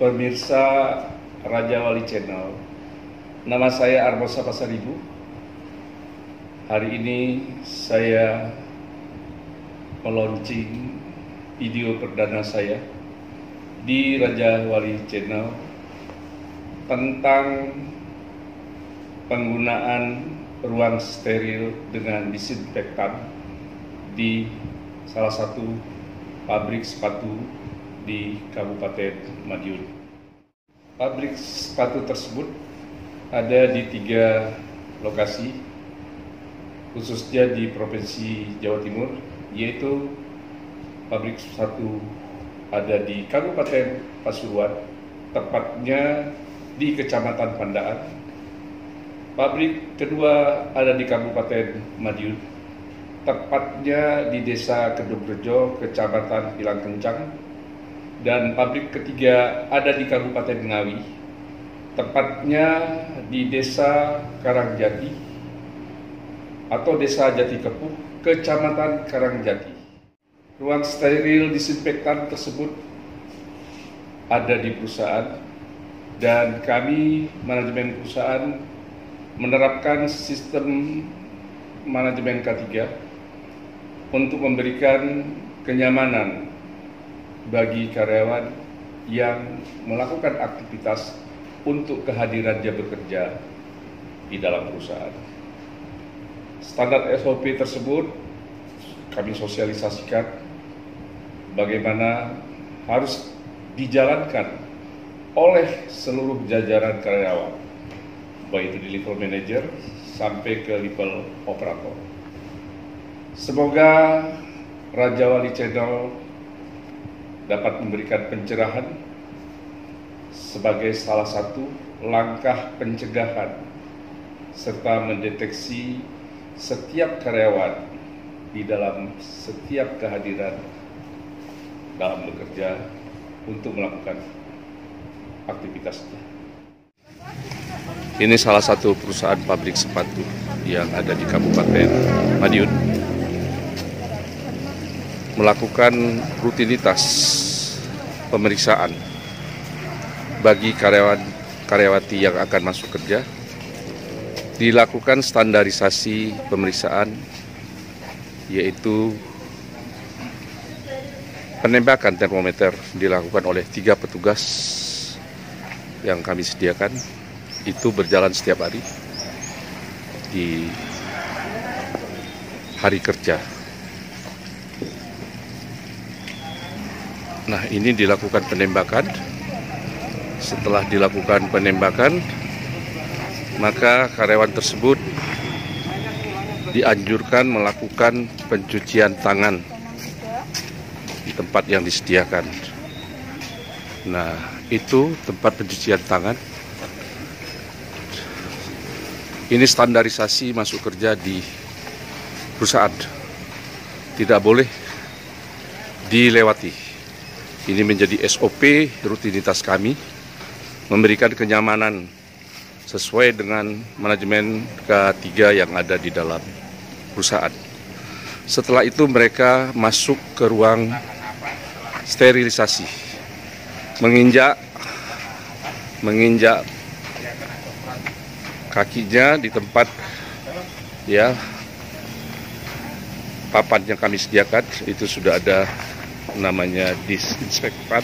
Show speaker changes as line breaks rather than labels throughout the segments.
Pemirsa Raja Wali Channel, nama saya Armosa Pasaribu. Hari ini saya meluncing video perdana saya di Raja Wali Channel tentang penggunaan ruang steril dengan disinfektan di salah satu pabrik sepatu di Kabupaten Madiun. Pabrik sepatu tersebut ada di 3 lokasi, khususnya di Provinsi Jawa Timur, yaitu pabrik sepatu ada di Kabupaten Pasuruan, tepatnya di Kecamatan Pandaan. Pabrik kedua ada di Kabupaten Madiun, tepatnya di Desa Kedungrejo, Kecamatan Pilang Kencang. Dan pabrik ketiga ada di Kabupaten Ngawi, tepatnya di Desa Karangjati atau Desa Jati Kepuh, Kecamatan Karangjati. Ruang steril disinfektan tersebut ada di perusahaan dan kami manajemen perusahaan menerapkan sistem manajemen K3 untuk memberikan kenyamanan bagi karyawan yang melakukan aktivitas untuk kehadirannya bekerja di dalam perusahaan. Standar SOP tersebut kami sosialisasikan bagaimana harus dijalankan oleh seluruh jajaran karyawan, baik itu di level manager sampai ke level operator. Semoga Raja Wali Channel dapat memberikan pencerahan sebagai salah satu langkah pencegahan serta mendeteksi setiap karyawan di dalam setiap kehadiran dalam bekerja untuk melakukan aktivitasnya. Ini salah satu perusahaan pabrik sepatu yang ada di Kabupaten Madiun, melakukan rutinitas pemeriksaan bagi karyawati yang akan masuk kerja. Dilakukan standarisasi pemeriksaan, yaitu penembakan termometer dilakukan oleh 3 petugas yang kami sediakan. Itu berjalan setiap hari di hari kerja. Nah, ini dilakukan penembakan. Setelah dilakukan penembakan, maka karyawan tersebut dianjurkan melakukan pencucian tangan di tempat yang disediakan. Nah, itu tempat pencucian tangan. Ini standarisasi masuk kerja di perusahaan. Tidak boleh dilewati. Ini menjadi SOP rutinitas kami, memberikan kenyamanan sesuai dengan manajemen K3 yang ada di dalam perusahaan. Setelah itu mereka masuk ke ruang sterilisasi, menginjak kakinya di tempat ya papan yang kami sediakan. Itu sudah ada namanya disinfektan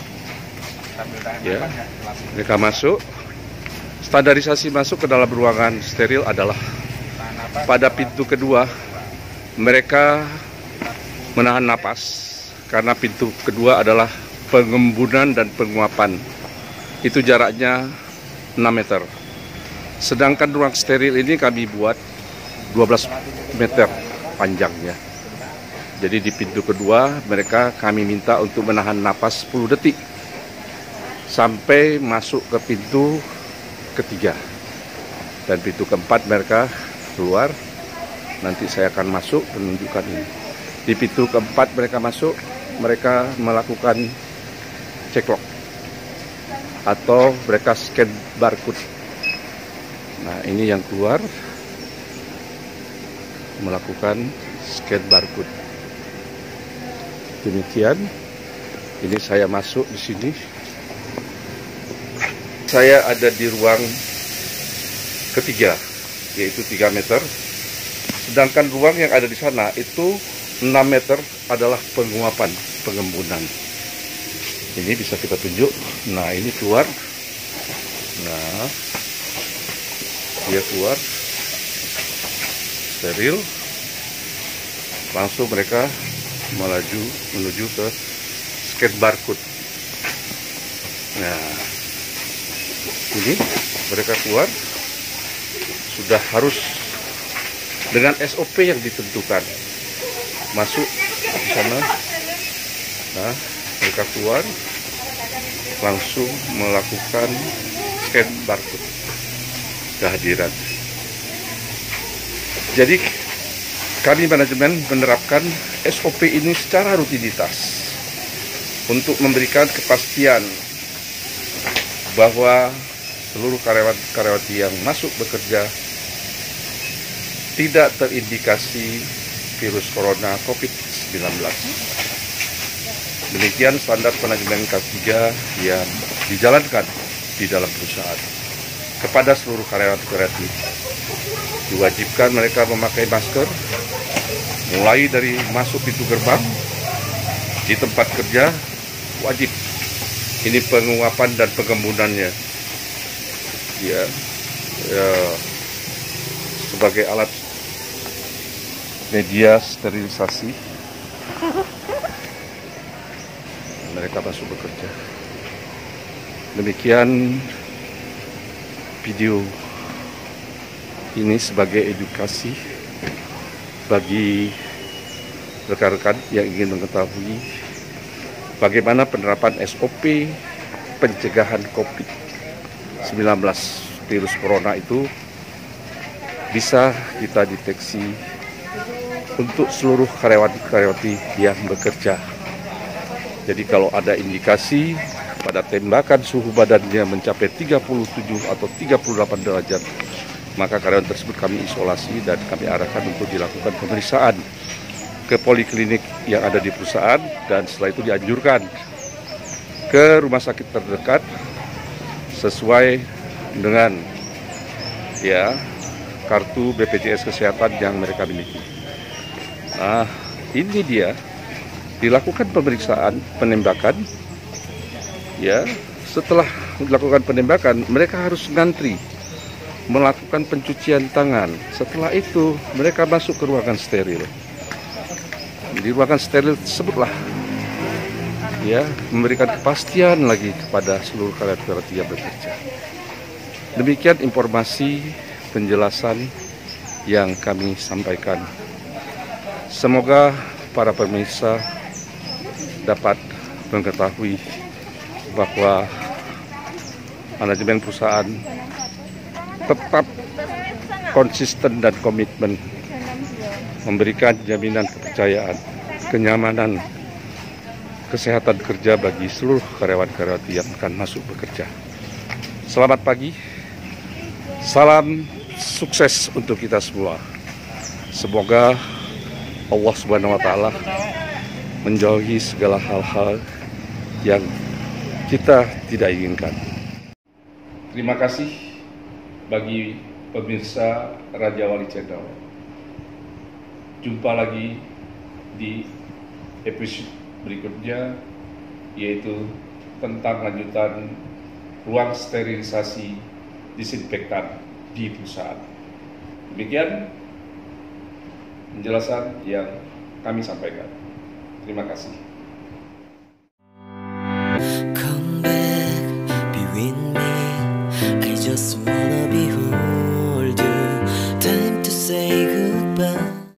ya. Mereka masuk, standarisasi masuk ke dalam ruangan steril adalah pada pintu kedua mereka menahan napas, karena pintu kedua adalah pengembunan dan penguapan. Itu jaraknya 6 meter. Sedangkan ruang steril ini kami buat 12 meter panjangnya. Jadi di pintu kedua kami minta untuk menahan napas 10 detik sampai masuk ke pintu ketiga. Dan pintu keempat mereka keluar. Nanti saya akan masuk menunjukkan ini. Di pintu keempat mereka masuk, mereka melakukan ceklok atau mereka scan barcode. Nah, ini yang keluar melakukan scan barcode. Demikian, ini saya masuk di sini. saya ada di ruang ketiga, yaitu 3 meter. Sedangkan ruang yang ada di sana itu 6 meter adalah penguapan, pengembunan. Ini bisa kita tunjuk. Nah, ini keluar. Nah, dia keluar. Steril. Langsung mereka melaju menuju ke scan barcode. Nah, ini mereka keluar sudah harus dengan SOP yang ditentukan, masuk di sana. Nah, mereka keluar langsung melakukan scan barcode kehadiran. Jadi kami manajemen menerapkan SOP ini secara rutinitas untuk memberikan kepastian bahwa seluruh karyawan-karyawati yang masuk bekerja tidak terindikasi virus corona COVID-19. Demikian standar manajemen K3 yang dijalankan di dalam perusahaan. Kepada seluruh karyawan-karyawati, diwajibkan mereka memakai masker, mulai dari masuk pintu gerbang, di tempat kerja, wajib. Ini penguapan dan pengembudannya. Ya, sebagai alat media sterilisasi, mereka masuk bekerja. Demikian video ini sebagai edukasi bagi rekan-rekan yang ingin mengetahui bagaimana penerapan SOP pencegahan COVID-19 virus corona itu bisa kita deteksi untuk seluruh karyawan-karyawati yang bekerja. Jadi kalau ada indikasi pada tembakan suhu badannya mencapai 37 atau 38 derajat, maka karyawan tersebut kami isolasi dan kami arahkan untuk dilakukan pemeriksaan ke poliklinik yang ada di perusahaan, dan setelah itu dianjurkan ke rumah sakit terdekat sesuai dengan kartu BPJS Kesehatan yang mereka miliki. Nah, ini dia dilakukan pemeriksaan penembakan. Setelah dilakukan penembakan, mereka harus ngantri melakukan pencucian tangan. Setelah itu mereka masuk ke ruangan steril. Di ruangan steril tersebutlah memberikan kepastian lagi kepada seluruh karyawan yang bekerja. Demikian informasi penjelasan yang kami sampaikan. Semoga para pemirsa dapat mengetahui bahwa manajemen perusahaan tetap konsisten dan komitmen memberikan jaminan kepercayaan, kenyamanan, kesehatan kerja bagi seluruh karyawan-karyawati yang akan masuk bekerja. Selamat pagi, salam sukses untuk kita semua. Semoga Allah Subhanahu wa Ta'ala menjauhi segala hal-hal yang kita tidak inginkan. Terima kasih bagi pemirsa Raja Wali Channel. Jumpa lagi di episode berikutnya, yaitu tentang lanjutan ruang sterilisasi disinfektan di perusahaan. Demikian penjelasan yang kami sampaikan. Terima kasih.
Come back, be with me. I just want